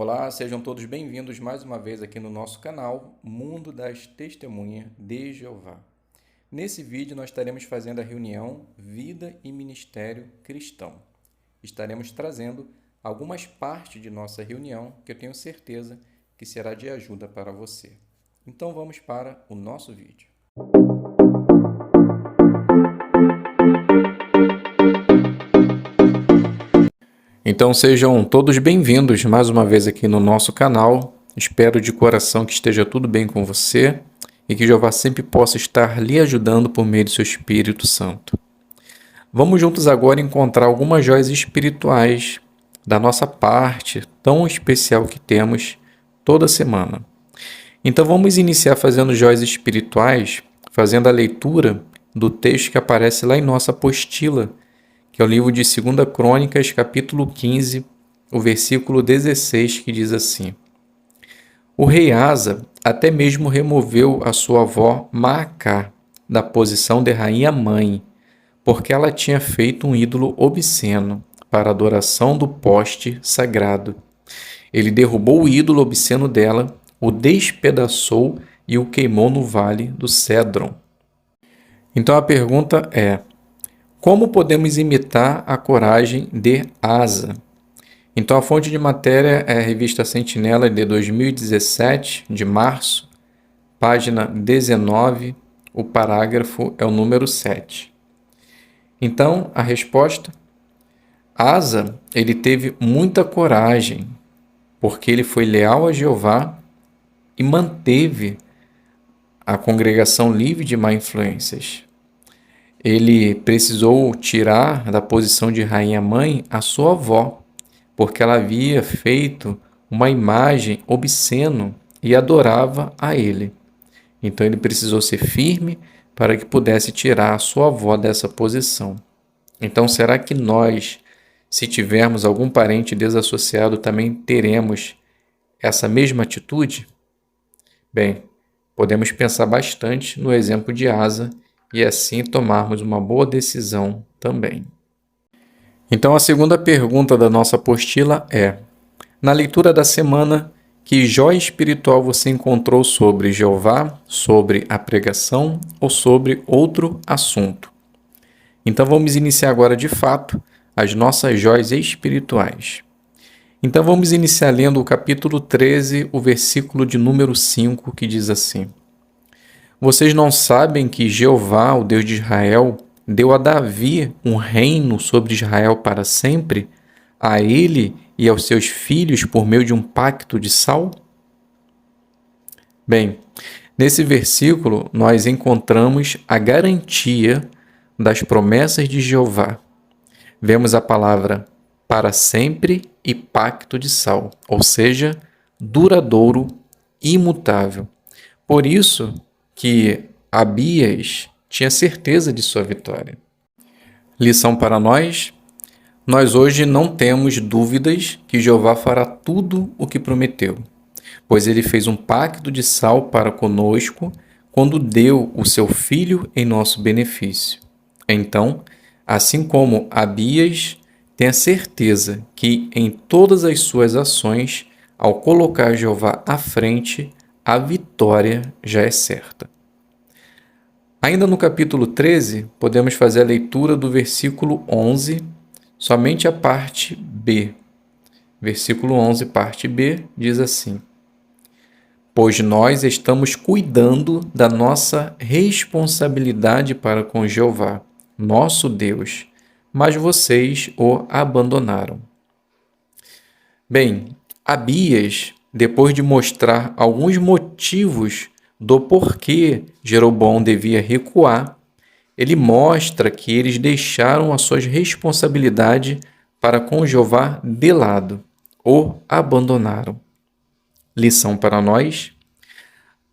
Olá, sejam todos bem-vindos mais uma vez aqui no nosso canal Mundo das Testemunhas de Jeová. Nesse vídeo nós estaremos fazendo a reunião Vida e Ministério Cristão. Estaremos trazendo algumas partes de nossa reunião que eu tenho certeza que será de ajuda para você. Então vamos para o nosso vídeo. Então sejam todos bem-vindos mais uma vez aqui no nosso canal. Espero de coração que esteja tudo bem com você e que Jeová sempre possa estar lhe ajudando por meio do seu Espírito Santo. Vamos juntos agora encontrar algumas joias espirituais da nossa parte tão especial que temos toda semana. Então vamos iniciar fazendo joias espirituais, fazendo a leitura do texto que aparece lá em nossa apostila, que é o livro de 2 Crônicas, capítulo 15, o versículo 16, que diz assim: O rei Asa até mesmo removeu a sua avó Maacá da posição de rainha-mãe, porque ela tinha feito um ídolo obsceno para a adoração do poste sagrado. Ele derrubou o ídolo obsceno dela, o despedaçou e o queimou no vale do Cédron. Então a pergunta é: como podemos imitar a coragem de Asa? Então a fonte de matéria é a revista Sentinela de 2017, de março, página 19, o parágrafo é o número 7. Então a resposta: Asa, ele teve muita coragem, porque ele foi leal a Jeová e manteve a congregação livre de má influências. Ele precisou tirar da posição de rainha-mãe a sua avó, porque ela havia feito uma imagem obscena e adorava a ele. Então ele precisou ser firme para que pudesse tirar a sua avó dessa posição. Então será que nós, se tivermos algum parente desassociado, também teremos essa mesma atitude? Bem, podemos pensar bastante no exemplo de Asa e assim tomarmos uma boa decisão também. Então a segunda pergunta da nossa apostila é: na leitura da semana, que joia espiritual você encontrou sobre Jeová, sobre a pregação ou sobre outro assunto? Então vamos iniciar agora de fato as nossas joias espirituais. Então vamos iniciar lendo o capítulo 13, o versículo de número 5, que diz assim: Vocês não sabem que Jeová, o Deus de Israel, deu a Davi um reino sobre Israel para sempre, a ele e aos seus filhos por meio de um pacto de sal? Bem, nesse versículo nós encontramos a garantia das promessas de Jeová. Vemos a palavra para sempre e pacto de sal, ou seja, duradouro, imutável. Por isso que Abias tinha certeza de sua vitória. Lição para nós: nós hoje não temos dúvidas que Jeová fará tudo o que prometeu, pois ele fez um pacto de sal para conosco quando deu o seu filho em nosso benefício. Então, assim como Abias, tenha certeza que em todas as suas ações, ao colocar Jeová à frente, a vitória já é certa. Ainda no capítulo 13, podemos fazer a leitura do versículo 11, somente a parte B. Versículo 11, parte B, diz assim: Pois nós estamos cuidando da nossa responsabilidade para com Jeová, nosso Deus, mas vocês o abandonaram. Bem, Abias, depois de mostrar alguns motivos do porquê Jeroboão devia recuar, ele mostra que eles deixaram as suas responsabilidades para com Jeová de lado, o abandonaram. Lição para nós: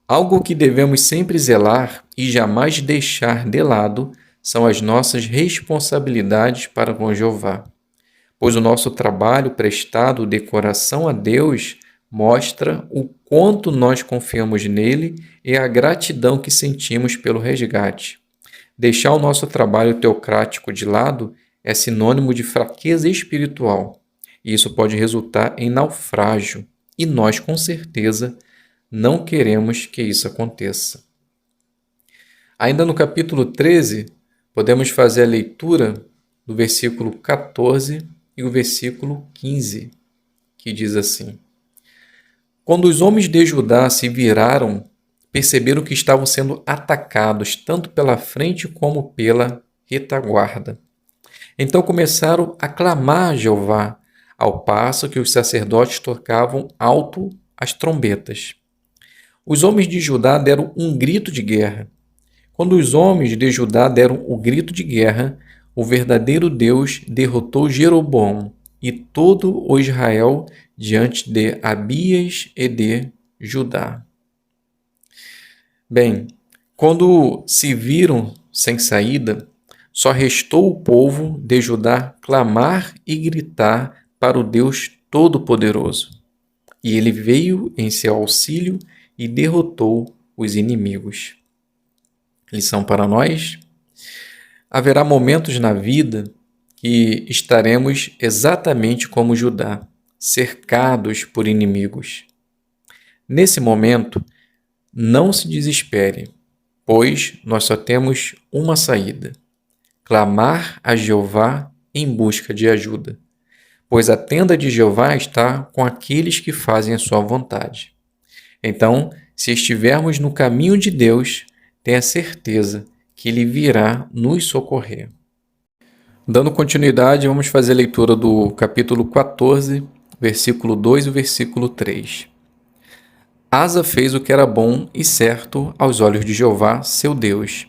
algo que devemos sempre zelar e jamais deixar de lado são as nossas responsabilidades para com Jeová, pois o nosso trabalho prestado de coração a Deus mostra o quanto nós confiamos nele e a gratidão que sentimos pelo resgate. Deixar o nosso trabalho teocrático de lado é sinônimo de fraqueza espiritual, e isso pode resultar em naufrágio, e nós, com certeza, não queremos que isso aconteça. Ainda no capítulo 13, podemos fazer a leitura do versículo 14 e o versículo 15, que diz assim: Quando os homens de Judá se viraram, perceberam que estavam sendo atacados tanto pela frente como pela retaguarda. Então começaram a clamar a Jeová, ao passo que os sacerdotes tocavam alto as trombetas. Os homens de Judá deram um grito de guerra. Quando os homens de Judá deram o grito de guerra, o verdadeiro Deus derrotou Jeroboão e todo o Israel diante de Abias e de Judá. Bem, quando se viram sem saída, só restou o povo de Judá clamar e gritar para o Deus Todo-Poderoso. E ele veio em seu auxílio e derrotou os inimigos. Lição para nós: haverá momentos na vida que estaremos exatamente como Judá, cercados por inimigos. Nesse momento, não se desespere, pois nós só temos uma saída: clamar a Jeová em busca de ajuda, pois a tenda de Jeová está com aqueles que fazem a sua vontade. Então, se estivermos no caminho de Deus, tenha certeza que Ele virá nos socorrer. Dando continuidade, vamos fazer a leitura do capítulo 14, versículo 2 e versículo 3. Asa fez o que era bom e certo aos olhos de Jeová, seu Deus.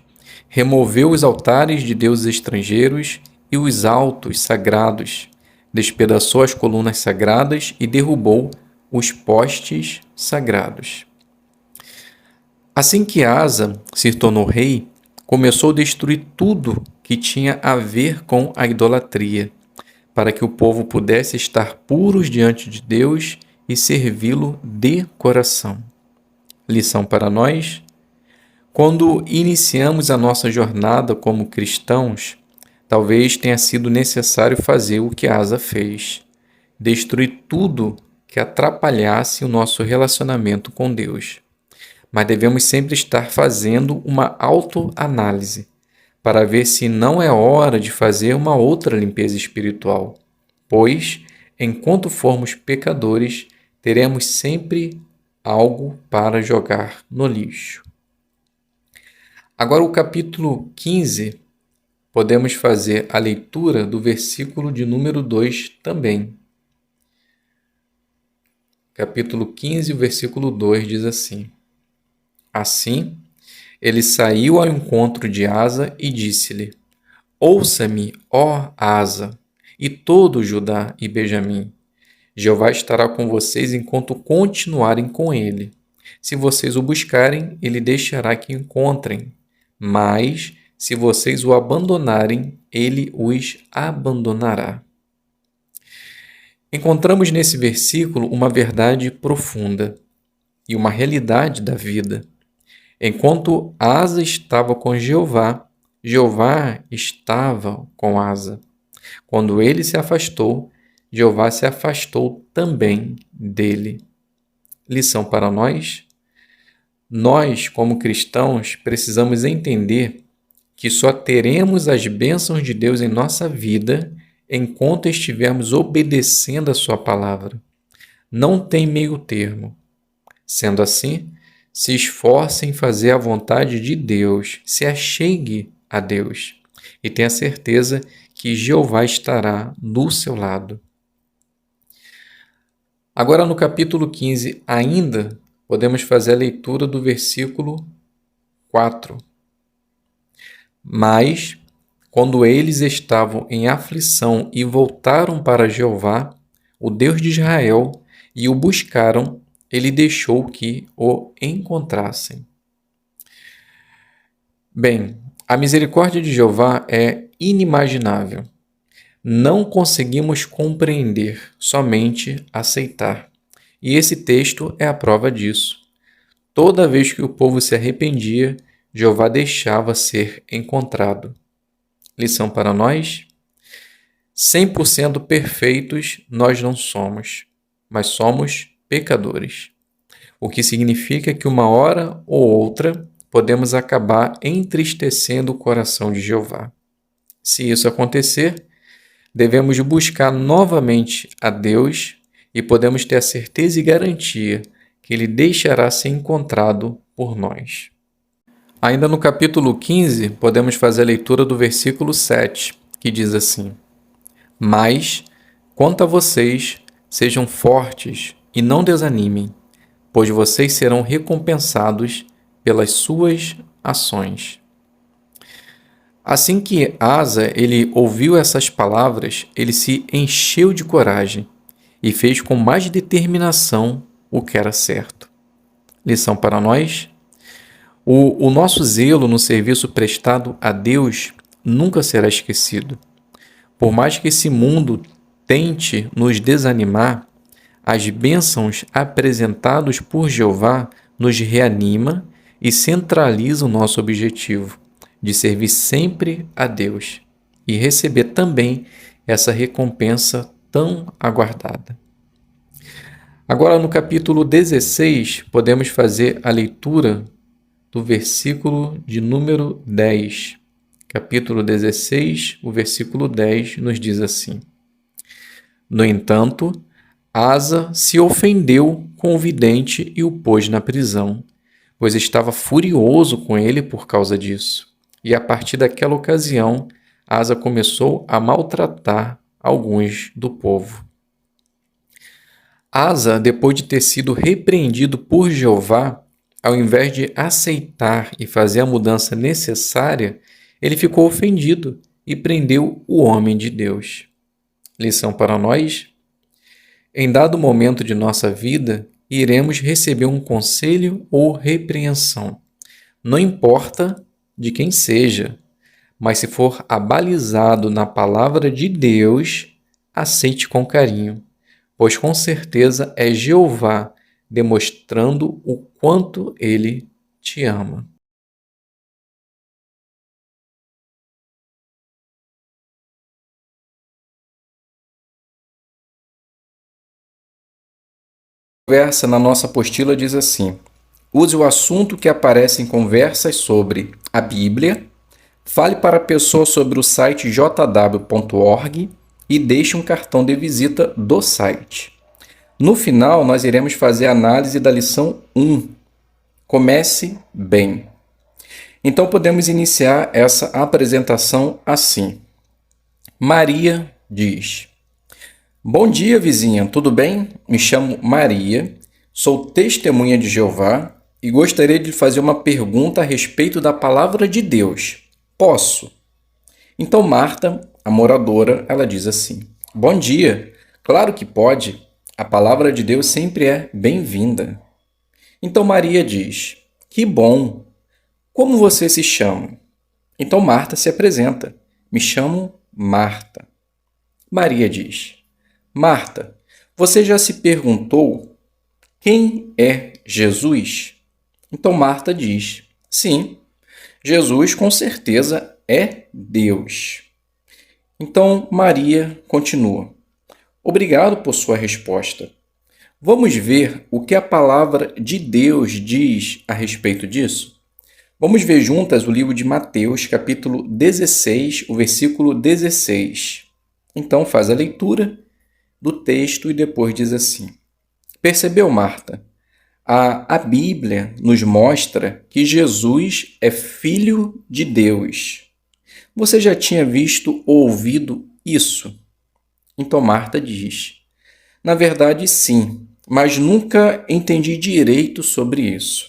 Removeu os altares de deuses estrangeiros e os altos sagrados. Despedaçou as colunas sagradas e derrubou os postes sagrados. Assim que Asa se tornou rei, começou a destruir tudo que tinha a ver com a idolatria, para que o povo pudesse estar puros diante de Deus e servi-lo de coração. Lição para nós: quando iniciamos a nossa jornada como cristãos, talvez tenha sido necessário fazer o que Asa fez: destruir tudo que atrapalhasse o nosso relacionamento com Deus. Mas devemos sempre estar fazendo uma autoanálise para ver se não é hora de fazer uma outra limpeza espiritual, pois, enquanto formos pecadores, teremos sempre algo para jogar no lixo. Agora, o capítulo 15, podemos fazer a leitura do versículo de número 2 também. Capítulo 15, o versículo 2 diz assim: Assim, ele saiu ao encontro de Asa e disse-lhe: Ouça-me, ó Asa, e todo Judá e Benjamim. Jeová estará com vocês enquanto continuarem com ele. Se vocês o buscarem, ele deixará que encontrem. Mas, se vocês o abandonarem, ele os abandonará. Encontramos nesse versículo uma verdade profunda e uma realidade da vida. Enquanto Asa estava com Jeová, Jeová estava com Asa. Quando ele se afastou, Jeová se afastou também dele. Lição para nós: nós, como cristãos, precisamos entender que só teremos as bênçãos de Deus em nossa vida enquanto estivermos obedecendo a sua palavra. Não tem meio termo. Sendo assim, se esforce em fazer a vontade de Deus, se achegue a Deus e tenha certeza que Jeová estará do seu lado. Agora, no capítulo 15, ainda podemos fazer a leitura do versículo 4. Mas, quando eles estavam em aflição e voltaram para Jeová, o Deus de Israel, e o buscaram, ele deixou que o encontrassem. Bem, a misericórdia de Jeová é inimaginável. Não conseguimos compreender, somente aceitar. E esse texto é a prova disso. Toda vez que o povo se arrependia, Jeová deixava ser encontrado. Lição para nós: 100% perfeitos nós não somos, mas somos pecadores. O que significa que uma hora ou outra podemos acabar entristecendo o coração de Jeová. Se isso acontecer, devemos buscar novamente a Deus e podemos ter a certeza e garantia que Ele deixará ser encontrado por nós. Ainda no capítulo 15, podemos fazer a leitura do versículo 7, que diz assim: Mas, quanto a vocês, sejam fortes e não desanimem, pois vocês serão recompensados pelas suas ações. Assim que Asa ele ouviu essas palavras, ele se encheu de coragem e fez com mais determinação o que era certo. Lição para nós: o nosso zelo no serviço prestado a Deus nunca será esquecido. Por mais que esse mundo tente nos desanimar, as bênçãos apresentadas por Jeová nos reanima e centraliza o nosso objetivo de servir sempre a Deus e receber também essa recompensa tão aguardada. Agora, no capítulo 16, podemos fazer a leitura do versículo de número 10. Capítulo 16, o versículo 10 nos diz assim: No entanto, Asa se ofendeu com o vidente e o pôs na prisão, pois estava furioso com ele por causa disso. E a partir daquela ocasião, Asa começou a maltratar alguns do povo. Asa, depois de ter sido repreendido por Jeová, ao invés de aceitar e fazer a mudança necessária, ele ficou ofendido e prendeu o homem de Deus. Lição para nós: em dado momento de nossa vida, iremos receber um conselho ou repreensão. Não importa de quem seja, mas se for abalizado na palavra de Deus, aceite com carinho, pois com certeza é Jeová demonstrando o quanto Ele te ama. A conversa na nossa apostila diz assim: use o assunto que aparece em conversas sobre a Bíblia, fale para a pessoa sobre o site jw.org e deixe um cartão de visita do site. No final, nós iremos fazer a análise da lição 1. Comece bem. Então, podemos iniciar essa apresentação assim. Maria diz: Bom dia, vizinha, tudo bem? Me chamo Maria, sou testemunha de Jeová e gostaria de fazer uma pergunta a respeito da palavra de Deus. Posso? Então Marta, a moradora, ela diz assim: Bom dia, claro que pode. A palavra de Deus sempre é bem-vinda. Então Maria diz: Que bom! Como você se chama? Então Marta se apresenta: Me chamo Marta. Maria diz: Marta, você já se perguntou quem é Jesus? Então Marta diz: Sim, Jesus com certeza é Deus. Então Maria continua: Obrigado por sua resposta. Vamos ver o que a palavra de Deus diz a respeito disso? Vamos ver juntas o livro de Mateus, capítulo 16, o versículo 16. Então faz a leitura do texto e depois diz assim: Percebeu, Marta? A Bíblia nos mostra que Jesus é Filho de Deus. Você já tinha visto ou ouvido isso? Então Marta diz: Na verdade, sim, mas nunca entendi direito sobre isso.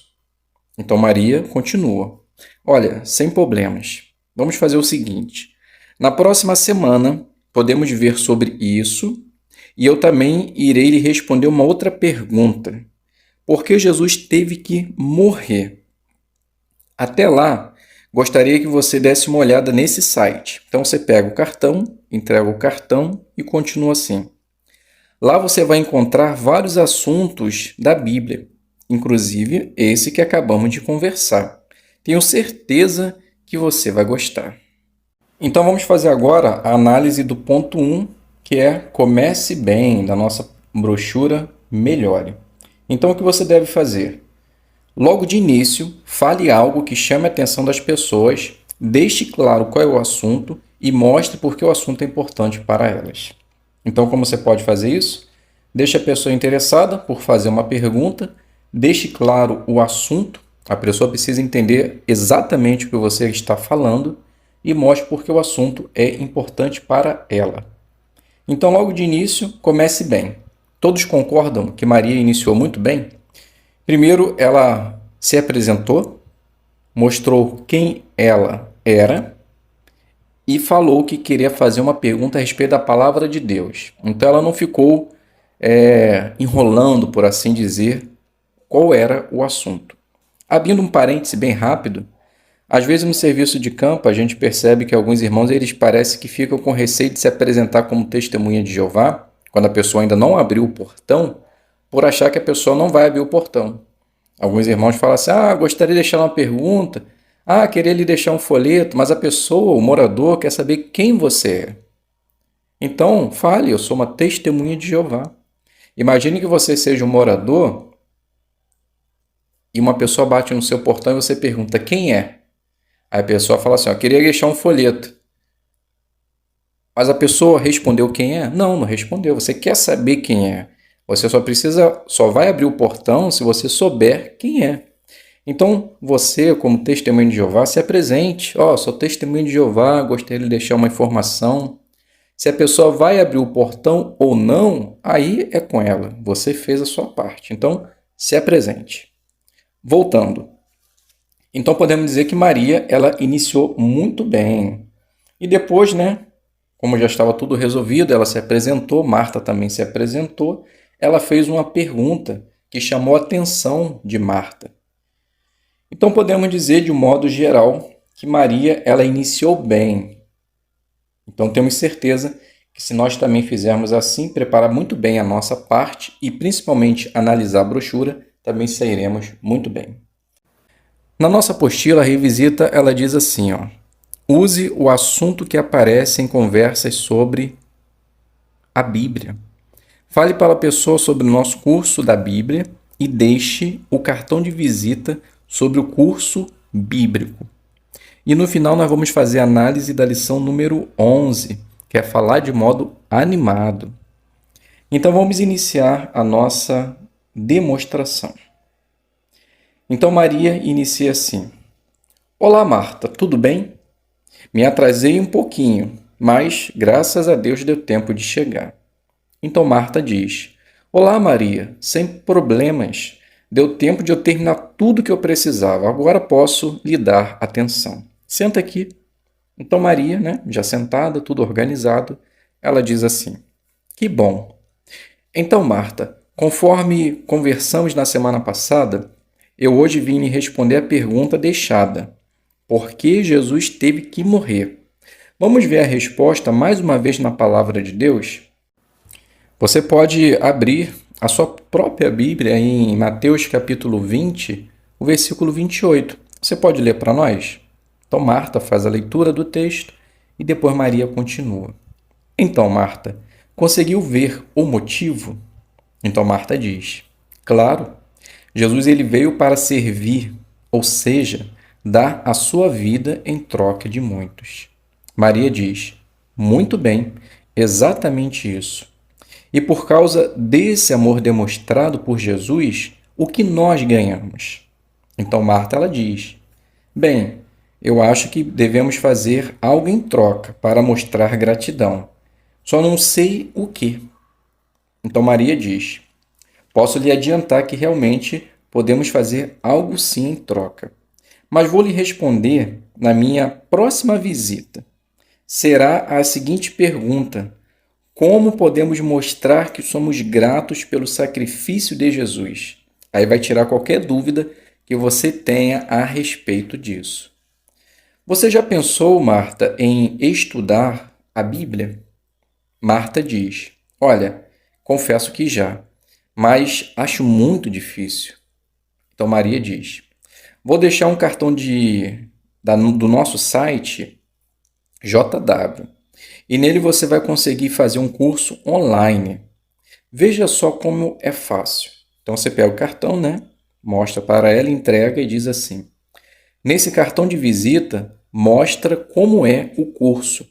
Então Maria continua: Olha, sem problemas. Vamos fazer o seguinte: na próxima semana podemos ver sobre isso e eu também irei lhe responder uma outra pergunta. Por que Jesus teve que morrer? Até lá, gostaria que você desse uma olhada nesse site. Então você pega o cartão, entrega o cartão e continua assim. Lá você vai encontrar vários assuntos da Bíblia, inclusive esse que acabamos de conversar. Tenho certeza que você vai gostar. Então vamos fazer agora a análise do ponto 1, que é Comece Bem, da nossa brochura Melhore. Então, o que você deve fazer? Logo de início, fale algo que chame a atenção das pessoas, deixe claro qual é o assunto e mostre por que o assunto é importante para elas. Então, como você pode fazer isso? Deixe a pessoa interessada por fazer uma pergunta, deixe claro o assunto, a pessoa precisa entender exatamente o que você está falando e mostre por que o assunto é importante para ela. Então, logo de início, comece bem. Todos concordam que Maria iniciou muito bem? Primeiro, ela se apresentou, mostrou quem ela era e falou que queria fazer uma pergunta a respeito da palavra de Deus. Então, ela não ficou enrolando, por assim dizer, qual era o assunto. Abrindo um parêntese bem rápido, às vezes no serviço de campo a gente percebe que alguns irmãos eles parecem que ficam com receio de se apresentar como testemunha de Jeová, quando a pessoa ainda não abriu o portão, por achar que a pessoa não vai abrir o portão. Alguns irmãos falam assim, gostaria de deixar uma pergunta, queria lhe deixar um folheto, mas a pessoa, o morador, quer saber quem você é. Então, fale, eu sou uma testemunha de Jeová. Imagine que você seja um morador e uma pessoa bate no seu portão e você pergunta, quem é? Aí a pessoa fala assim, queria deixar um folheto. Mas a pessoa respondeu quem é? Não respondeu. Você quer saber quem é. Você só vai abrir o portão se você souber quem é. Então, você, como testemunho de Jeová, se apresente. Sou testemunho de Jeová, gostaria de deixar uma informação. Se a pessoa vai abrir o portão ou não, aí é com ela. Você fez a sua parte. Então, se apresente. Voltando. Então, podemos dizer que Maria, ela iniciou muito bem. E depois, como já estava tudo resolvido, ela se apresentou, Marta também se apresentou, ela fez uma pergunta que chamou a atenção de Marta. Então, podemos dizer, de um modo geral, que Maria, ela iniciou bem. Então, temos certeza que se nós também fizermos assim, preparar muito bem a nossa parte e, principalmente, analisar a brochura, também sairemos muito bem. Na nossa apostila, a revisita, ela diz assim, use o assunto que aparece em conversas sobre a Bíblia. Fale para a pessoa sobre o nosso curso da Bíblia e deixe o cartão de visita sobre o curso bíblico. E no final nós vamos fazer a análise da lição número 11, que é falar de modo animado. Então vamos iniciar a nossa demonstração. Então Maria inicia assim, olá Marta, tudo bem? Me atrasei um pouquinho, mas graças a Deus deu tempo de chegar. Então Marta diz, olá Maria, sem problemas, deu tempo de eu terminar tudo que eu precisava, agora posso lhe dar atenção. Senta aqui. Então Maria, já sentada, tudo organizado, ela diz assim, que bom. Então Marta, conforme conversamos na semana passada, eu hoje vim lhe responder a pergunta deixada. Por que Jesus teve que morrer? Vamos ver a resposta mais uma vez na palavra de Deus? Você pode abrir a sua própria Bíblia em Mateus capítulo 20, o versículo 28. Você pode ler para nós? Então Marta faz a leitura do texto e depois Maria continua. Então Marta, conseguiu ver o motivo? Então Marta diz, claro, Jesus ele veio para servir, ou seja, dar a sua vida em troca de muitos. Maria diz, muito bem, exatamente isso. E por causa desse amor demonstrado por Jesus, o que nós ganhamos? Então Marta ela diz, bem, eu acho que devemos fazer algo em troca para mostrar gratidão. Só não sei o que. Então Maria diz, posso lhe adiantar que realmente podemos fazer algo sim em troca. Mas vou lhe responder na minha próxima visita. Será a seguinte pergunta, como podemos mostrar que somos gratos pelo sacrifício de Jesus? Aí vai tirar qualquer dúvida que você tenha a respeito disso. Você já pensou, Marta, em estudar a Bíblia? Marta diz, olha, confesso que já, mas acho muito difícil. Então Maria diz, vou deixar um cartão do nosso site JW e nele você vai conseguir fazer um curso online. Veja só como é fácil. Então você pega o cartão, né? Mostra para ela, entrega e diz assim: nesse cartão de visita, mostra como é o curso.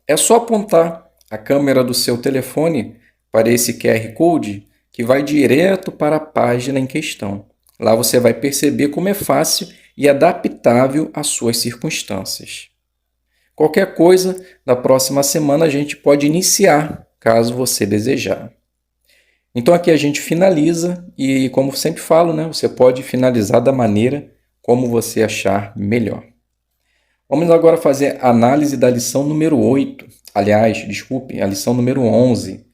É só apontar a câmera do seu telefone para esse QR Code que vai direto para a página em questão. Lá você vai perceber como é fácil e adaptável às suas circunstâncias. Qualquer coisa, na próxima semana a gente pode iniciar, caso você desejar. Então aqui a gente finaliza e, como sempre falo, né, você pode finalizar da maneira como você achar melhor. Vamos agora fazer a análise da lição número 8. Aliás, desculpe, a lição número 11,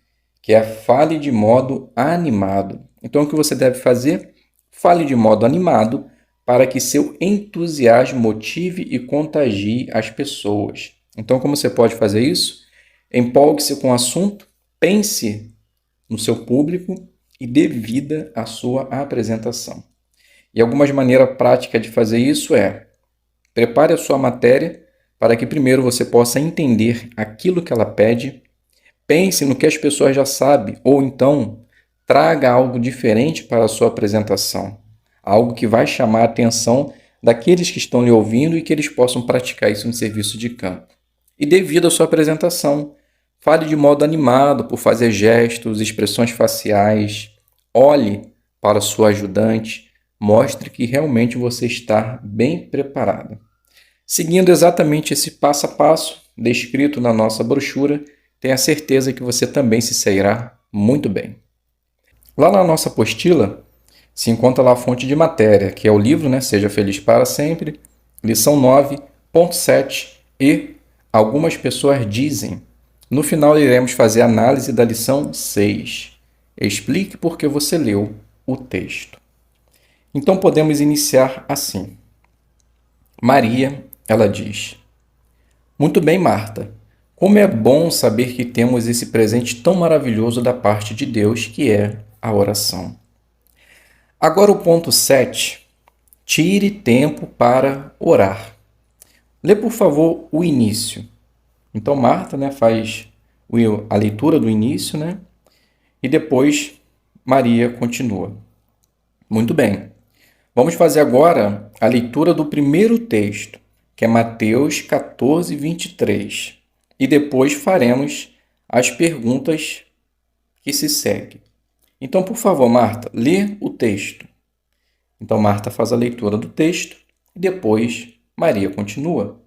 que é fale de modo animado. Então, o que você deve fazer? Fale de modo animado para que seu entusiasmo motive e contagie as pessoas. Então, como você pode fazer isso? Empolgue-se com o assunto, pense no seu público e dê vida à sua apresentação. E algumas maneiras práticas de fazer isso é: prepare a sua matéria para que primeiro você possa entender aquilo que ela pede. Pense no que as pessoas já sabem, ou então traga algo diferente para a sua apresentação. Algo que vai chamar a atenção daqueles que estão lhe ouvindo e que eles possam praticar isso no serviço de campo. E dê vida à sua apresentação. Fale de modo animado, por fazer gestos, expressões faciais. Olhe para a sua ajudante. Mostre que realmente você está bem preparado. Seguindo exatamente esse passo a passo descrito na nossa brochura, tenha certeza que você também se sairá muito bem. Lá na nossa apostila se encontra lá a fonte de matéria, que é o livro, né? Seja Feliz para Sempre, lição 9.7 e Algumas Pessoas Dizem. No final iremos fazer a análise da lição 6. Explique por que você leu o texto. Então podemos iniciar assim. Maria, ela diz: muito bem, Marta. Como é bom saber que temos esse presente tão maravilhoso da parte de Deus, que é a oração. Agora o ponto 7. Tire tempo para orar. Lê, por favor, o início. Então, Marta, né, faz a leitura do início, né? E depois Maria continua. Muito bem. Vamos fazer agora a leitura do primeiro texto, que é Mateus 14, 23. E depois faremos as perguntas que se seguem. Então, por favor, Marta, lê o texto. Então, Marta faz a leitura do texto e depois Maria continua.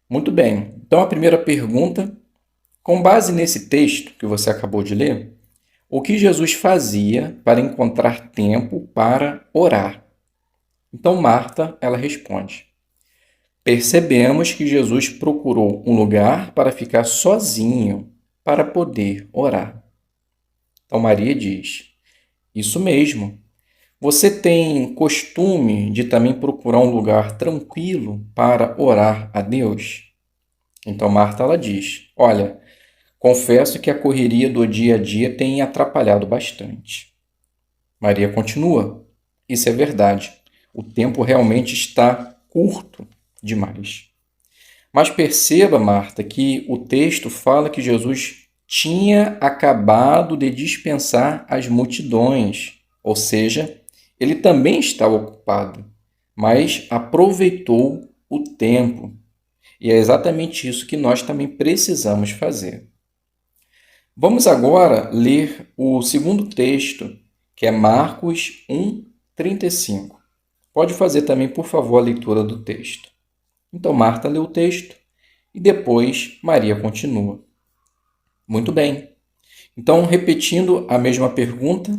Muito bem. Então, a primeira pergunta: com base nesse texto que você acabou de ler, o que Jesus fazia para encontrar tempo para orar? Então, Marta, ela responde: percebemos que Jesus procurou um lugar para ficar sozinho, para poder orar. Então, Maria diz: isso mesmo. Você tem costume de também procurar um lugar tranquilo para orar a Deus? Então, Marta, ela diz: olha, confesso que a correria do dia a dia tem atrapalhado bastante. Maria continua: isso é verdade. O tempo realmente está curto demais. Mas perceba, Marta, que o texto fala que Jesus tinha acabado de dispensar as multidões, ou seja, ele também estava ocupado, mas aproveitou o tempo. E é exatamente isso que nós também precisamos fazer. Vamos agora ler o segundo texto, que é Marcos 1:35. Pode fazer também, por favor, a leitura do texto. Então, Marta lê o texto e depois Maria continua. Muito bem. Então, repetindo a mesma pergunta,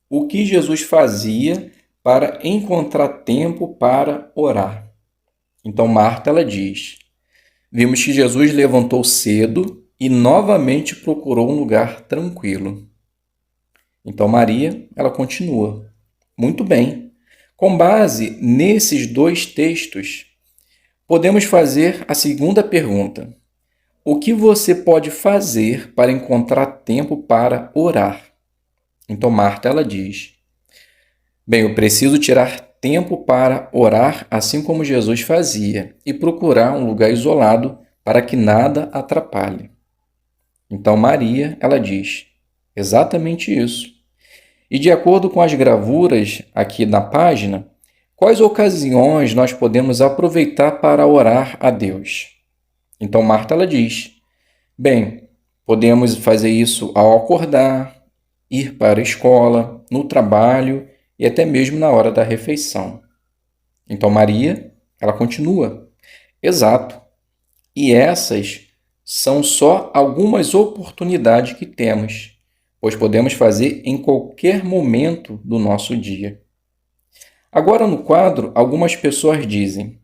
o que Jesus fazia para encontrar tempo para orar? Então, Marta, ela diz: vimos que Jesus levantou cedo e novamente procurou um lugar tranquilo. Então, Maria, ela continua. Muito bem. Com base nesses dois textos, podemos fazer a segunda pergunta: o que você pode fazer para encontrar tempo para orar? Então, Marta, ela diz: bem, eu preciso tirar tempo para orar assim como Jesus fazia e procurar um lugar isolado para que nada atrapalhe. Então, Maria, ela diz: exatamente isso. E de acordo com as gravuras aqui na página, quais ocasiões nós podemos aproveitar para orar a Deus? Então Marta ela diz: bem, podemos fazer isso ao acordar, ir para a escola, no trabalho e até mesmo na hora da refeição. Então Maria, ela continua: exato. E essas são só algumas oportunidades que temos, pois podemos fazer em qualquer momento do nosso dia. Agora no quadro, algumas pessoas dizem: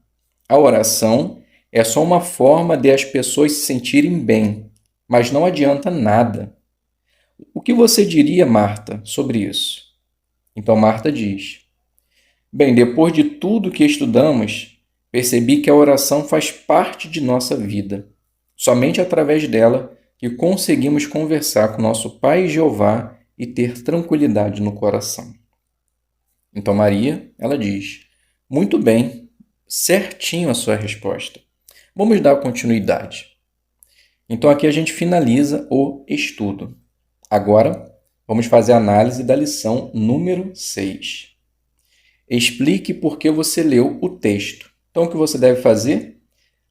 a oração é só uma forma de as pessoas se sentirem bem, mas não adianta nada. O que você diria, Marta, sobre isso? Então Marta diz: bem, depois de tudo que estudamos, percebi que a oração faz parte de nossa vida. Somente através dela que conseguimos conversar com nosso Pai Jeová e ter tranquilidade no coração. Então Maria, ela diz: muito bem, certinho a sua resposta. Vamos dar continuidade. Então aqui a gente finaliza o estudo. Agora, vamos fazer a análise da lição número 6. Explique por que você leu o texto. Então, o que você deve fazer?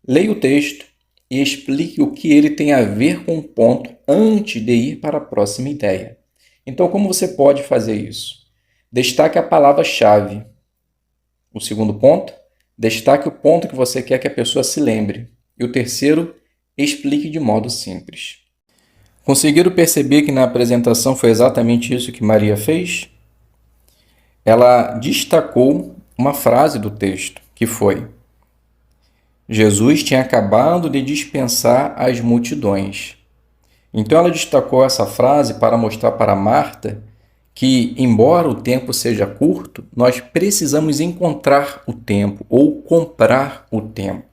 Leia o texto e explique o que ele tem a ver com o ponto antes de ir para a próxima ideia. Então, como você pode fazer isso? Destaque a palavra-chave. O segundo ponto, destaque o ponto que você quer que a pessoa se lembre. E o terceiro, explique de modo simples. Conseguiram perceber que na apresentação foi exatamente isso que Maria fez? Ela destacou uma frase do texto, que foi: Jesus tinha acabado de dispensar as multidões. Então ela destacou essa frase para mostrar para Marta que, embora o tempo seja curto, nós precisamos encontrar o tempo ou comprar o tempo.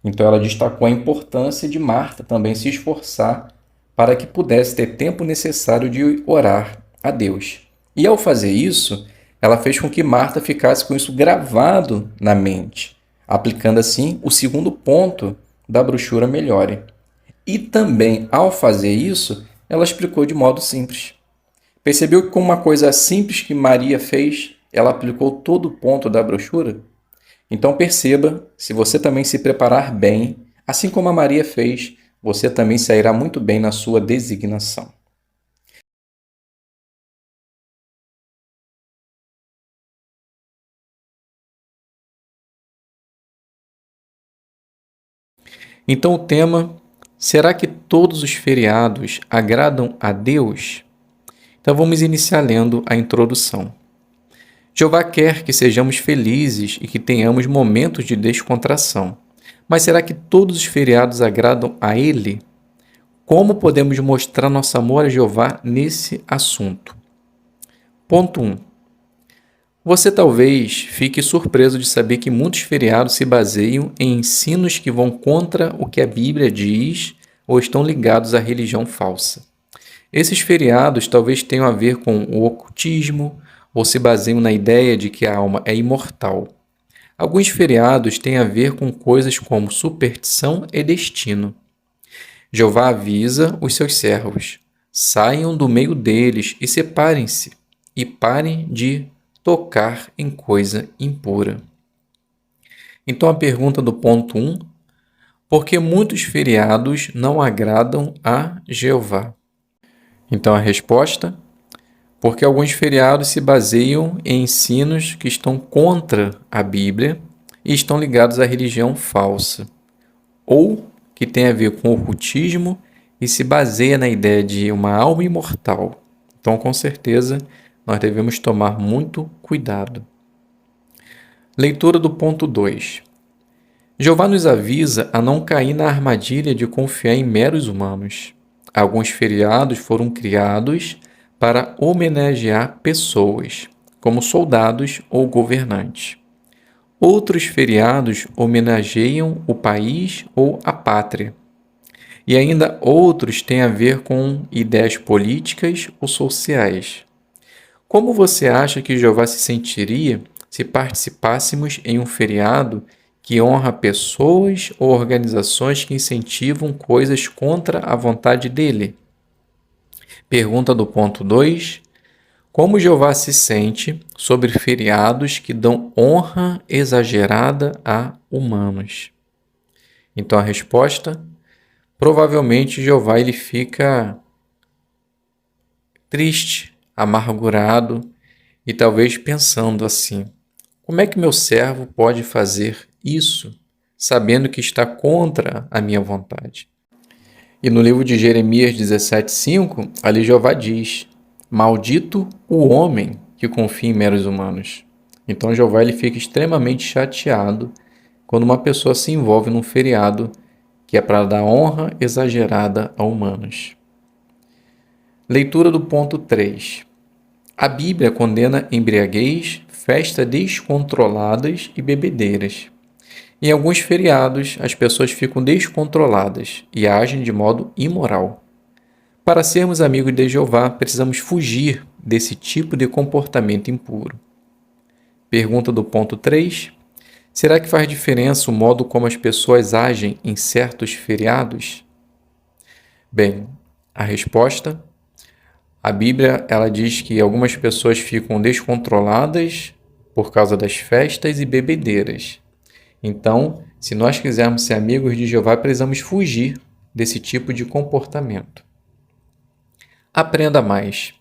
Então ela destacou a importância de Marta também se esforçar para que pudesse ter tempo necessário de orar a Deus. E ao fazer isso, ela fez com que Marta ficasse com isso gravado na mente, aplicando assim o segundo ponto da brochura Melhore. E também, ao fazer isso, ela explicou de modo simples. Percebeu que com uma coisa simples que Maria fez, ela aplicou todo o ponto da brochura? Então perceba, se você também se preparar bem, assim como a Maria fez, você também sairá muito bem na sua designação. Então o tema: será que todos os feriados agradam a Deus? Então vamos iniciar lendo a introdução. Jeová quer que sejamos felizes e que tenhamos momentos de descontração. Mas será que todos os feriados agradam a Ele? Como podemos mostrar nosso amor a Jeová nesse assunto? Ponto 1. Você talvez fique surpreso de saber que muitos feriados se baseiam em ensinos que vão contra o que a Bíblia diz ou estão ligados à religião falsa. Esses feriados talvez tenham a ver com o ocultismo ou se baseiam na ideia de que a alma é imortal. Alguns feriados têm a ver com coisas como superstição e destino. Jeová avisa os seus servos: saiam do meio deles e separem-se, e parem de tocar em coisa impura. Então a pergunta do ponto 1: por que muitos feriados não agradam a Jeová? Então a resposta: porque alguns feriados se baseiam em ensinos que estão contra a Bíblia e estão ligados à religião falsa, ou que tem a ver com o ocultismo e se baseia na ideia de uma alma imortal. Então, com certeza, nós devemos tomar muito cuidado. Leitura do ponto 2. Jeová nos avisa a não cair na armadilha de confiar em meros humanos. Alguns feriados foram criados para homenagear pessoas, como soldados ou governantes. Outros feriados homenageiam o país ou a pátria. E ainda outros têm a ver com ideias políticas ou sociais. Como você acha que Jeová se sentiria se participássemos em um feriado que honra pessoas ou organizações que incentivam coisas contra a vontade dele? Pergunta do ponto 2. Como Jeová se sente sobre feriados que dão honra exagerada a humanos? Então a resposta, provavelmente Jeová ele fica triste, amargurado e talvez pensando assim: como é que meu servo pode fazer isso, sabendo que está contra a minha vontade? E no livro de Jeremias 17:5, ali Jeová diz: maldito o homem que confia em meros humanos. Então Jeová ele fica extremamente chateado quando uma pessoa se envolve num feriado que é para dar honra exagerada a humanos. Leitura do ponto 3. A Bíblia condena embriaguez, festas descontroladas e bebedeiras. Em alguns feriados, as pessoas ficam descontroladas e agem de modo imoral. Para sermos amigos de Jeová, precisamos fugir desse tipo de comportamento impuro. Pergunta do ponto 3. Será que faz diferença o modo como as pessoas agem em certos feriados? Bem, a resposta: a Bíblia ela diz que algumas pessoas ficam descontroladas por causa das festas e bebedeiras. Então, se nós quisermos ser amigos de Jeová, precisamos fugir desse tipo de comportamento. Aprenda mais.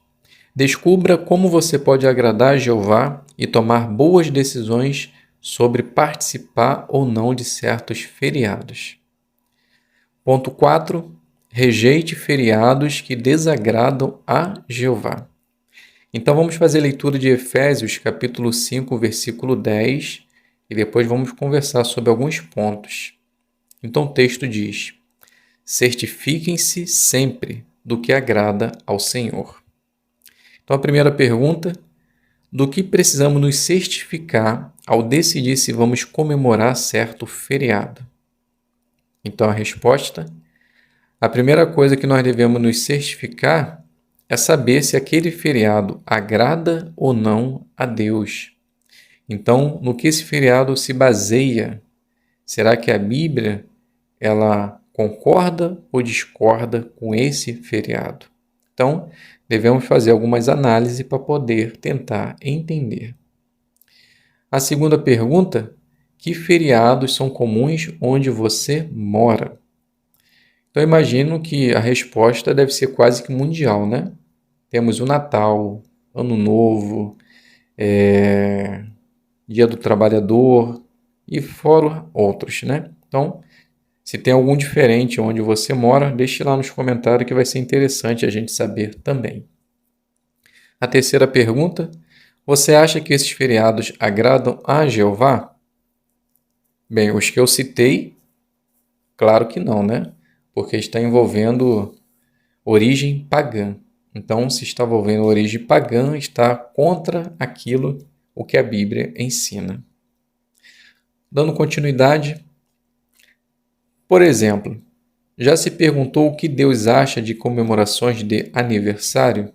Descubra como você pode agradar a Jeová e tomar boas decisões sobre participar ou não de certos feriados. Ponto 4. Rejeite feriados que desagradam a Jeová. Então vamos fazer a leitura de Efésios, capítulo 5, versículo 10, e depois vamos conversar sobre alguns pontos. Então o texto diz: certifiquem-se sempre do que agrada ao Senhor. Então a primeira pergunta: do que precisamos nos certificar ao decidir se vamos comemorar certo feriado? Então a resposta: a primeira coisa que nós devemos nos certificar é saber se aquele feriado agrada ou não a Deus. Então, no que esse feriado se baseia? Será que a Bíblia ela concorda ou discorda com esse feriado? Então, devemos fazer algumas análises para poder tentar entender. A segunda pergunta: que feriados são comuns onde você mora? Então, eu imagino que a resposta deve ser quase que mundial, né? Temos o Natal, Ano Novo, Dia do Trabalhador e fora outros, né? Então, se tem algum diferente onde você mora, deixe lá nos comentários que vai ser interessante a gente saber também. A terceira pergunta: você acha que esses feriados agradam a Jeová? Bem, os que eu citei, claro que não, né? Porque está envolvendo origem pagã. Então, se está envolvendo origem pagã, está contra aquilo o que a Bíblia ensina. Dando continuidade, por exemplo, já se perguntou o que Deus acha de comemorações de aniversário?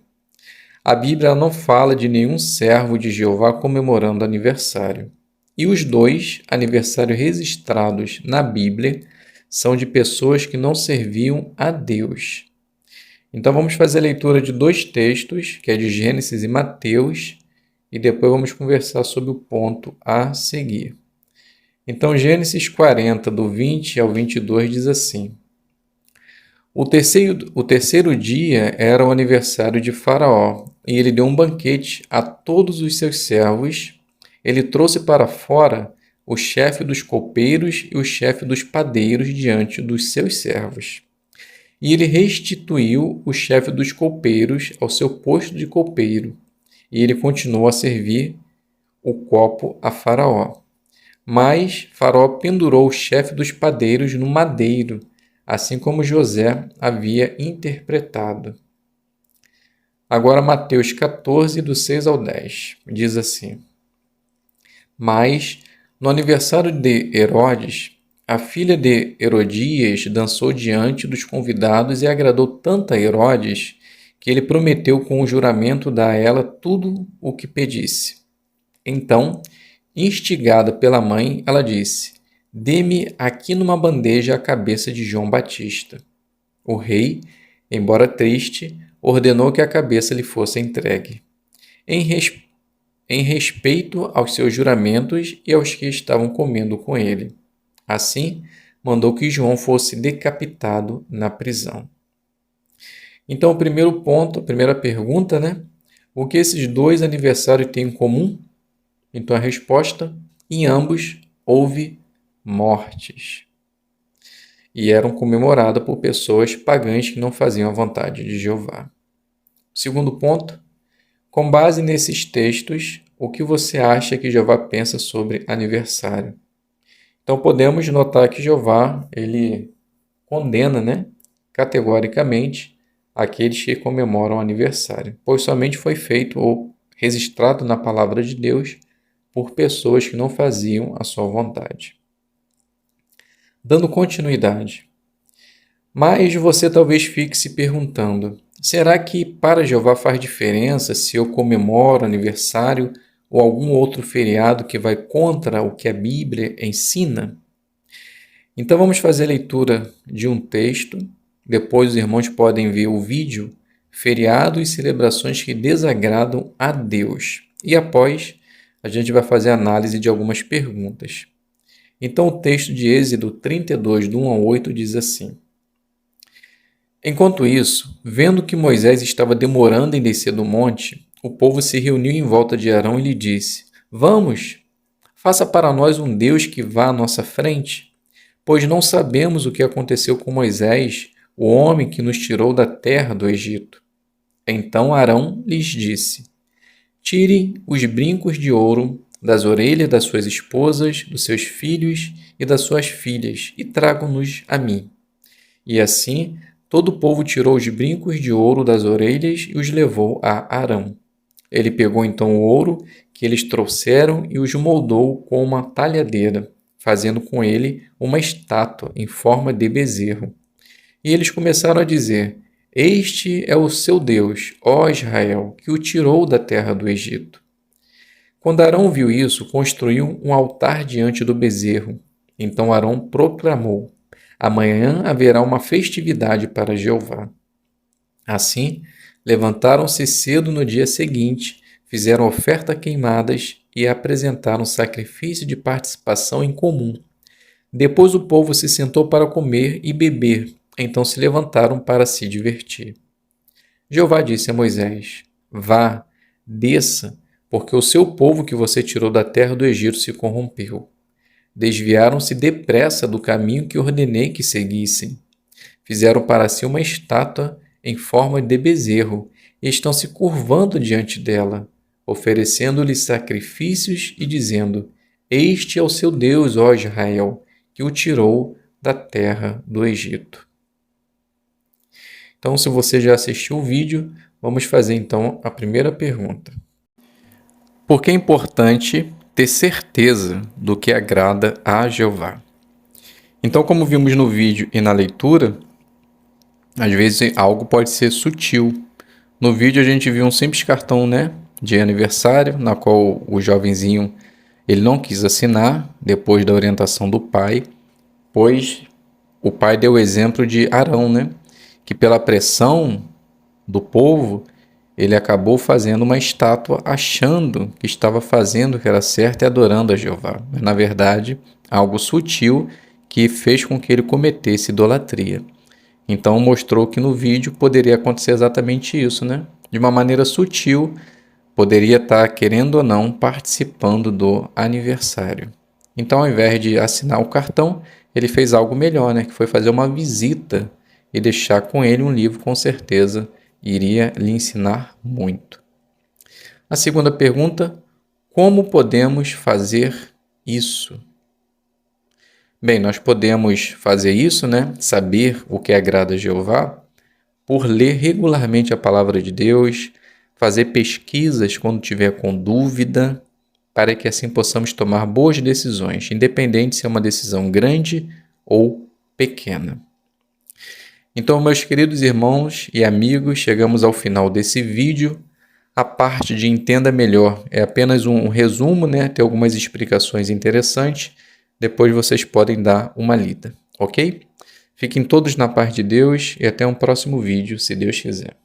A Bíblia não fala de nenhum servo de Jeová comemorando aniversário. E os 2 aniversários registrados na Bíblia são de pessoas que não serviam a Deus. Então vamos fazer a leitura de 2 textos, que é de Gênesis e Mateus, e depois vamos conversar sobre o ponto a seguir. Então Gênesis 40, do 20 ao 22, diz assim: O terceiro dia era o aniversário de Faraó, e ele deu um banquete a todos os seus servos. Ele trouxe para fora o chefe dos copeiros e o chefe dos padeiros diante dos seus servos. E ele restituiu o chefe dos copeiros ao seu posto de copeiro, e ele continuou a servir o copo a Faraó. Mas Faraó pendurou o chefe dos padeiros no madeiro, assim como José havia interpretado. Agora Mateus 14, do 6 ao 10, diz assim: Mas, no aniversário de Herodes, a filha de Herodias dançou diante dos convidados e agradou tanto a Herodes que ele prometeu com o juramento dar a ela tudo o que pedisse. Então, instigada pela mãe, ela disse: Dê-me aqui numa bandeja a cabeça de João Batista. O rei, embora triste, ordenou que a cabeça lhe fosse entregue. em respeito aos seus juramentos e aos que estavam comendo com ele. Assim, mandou que João fosse decapitado na prisão. Então, o primeiro ponto, a primeira pergunta, né? O que esses dois aniversários têm em comum? Então, a resposta, em ambos houve mortes. E eram comemoradas por pessoas pagãs que não faziam a vontade de Jeová. Segundo ponto, com base nesses textos, o que você acha que Jeová pensa sobre aniversário? Então podemos notar que Jeová, ele condena, né, categoricamente aqueles que comemoram aniversário, pois somente foi feito ou registrado na palavra de Deus por pessoas que não faziam a sua vontade. Dando continuidade. Mas você talvez fique se perguntando, será que para Jeová faz diferença se eu comemoro aniversário ou algum outro feriado que vai contra o que a Bíblia ensina? Então vamos fazer a leitura de um texto, depois os irmãos podem ver o vídeo Feriados e Celebrações que Desagradam a Deus. E após, a gente vai fazer a análise de algumas perguntas. Então o texto de Êxodo 32, do 1 ao 8, diz assim: Enquanto isso, vendo que Moisés estava demorando em descer do monte, o povo se reuniu em volta de Arão e lhe disse: Vamos, faça para nós um Deus que vá à nossa frente, pois não sabemos o que aconteceu com Moisés, o homem que nos tirou da terra do Egito. Então Arão lhes disse: Tirem os brincos de ouro das orelhas das suas esposas, dos seus filhos e das suas filhas, e tragam-nos a mim. E assim todo o povo tirou os brincos de ouro das orelhas e os levou a Arão. Ele pegou então o ouro que eles trouxeram e os moldou com uma talhadeira, fazendo com ele uma estátua em forma de bezerro. E eles começaram a dizer: Este é o seu Deus, ó Israel, que o tirou da terra do Egito. Quando Arão viu isso, construiu um altar diante do bezerro. Então Arão proclamou: Amanhã haverá uma festividade para Jeová. Assim, levantaram-se cedo no dia seguinte, fizeram ofertas queimadas e apresentaram sacrifício de participação em comum. Depois o povo se sentou para comer e beber, então se levantaram para se divertir. Jeová disse a Moisés: Vá, desça, porque o seu povo que você tirou da terra do Egito se corrompeu. Desviaram-se depressa do caminho que ordenei que seguissem. Fizeram para si uma estátua em forma de bezerro e estão se curvando diante dela, oferecendo-lhe sacrifícios e dizendo: Este é o seu Deus, ó Israel, que o tirou da terra do Egito. Então, se você já assistiu o vídeo, vamos fazer então a primeira pergunta. Por que é importante ter certeza do que agrada a Jeová? Então, como vimos no vídeo e na leitura, às vezes algo pode ser sutil. No vídeo a gente viu um simples cartão, de aniversário, na qual o jovenzinho ele não quis assinar depois da orientação do pai, pois o pai deu o exemplo de Arão, que pela pressão do povo ele acabou fazendo uma estátua achando que estava fazendo o que era certo e adorando a Jeová. Mas, na verdade, algo sutil que fez com que ele cometesse idolatria. Então, mostrou que no vídeo poderia acontecer exatamente isso, De uma maneira sutil, poderia estar, querendo ou não, participando do aniversário. Então, ao invés de assinar o cartão, ele fez algo melhor, que foi fazer uma visita e deixar com ele um livro, com certeza iria lhe ensinar muito. A segunda pergunta: como podemos fazer isso? Bem, nós podemos fazer isso, saber o que agrada a Jeová, por ler regularmente a palavra de Deus, fazer pesquisas quando tiver com dúvida, para que assim possamos tomar boas decisões, independente se é uma decisão grande ou pequena. Então, meus queridos irmãos e amigos, chegamos ao final desse vídeo. A parte de Entenda Melhor é apenas um resumo, tem algumas explicações interessantes. Depois vocês podem dar uma lida, ok? Fiquem todos na paz de Deus e até um próximo vídeo, se Deus quiser.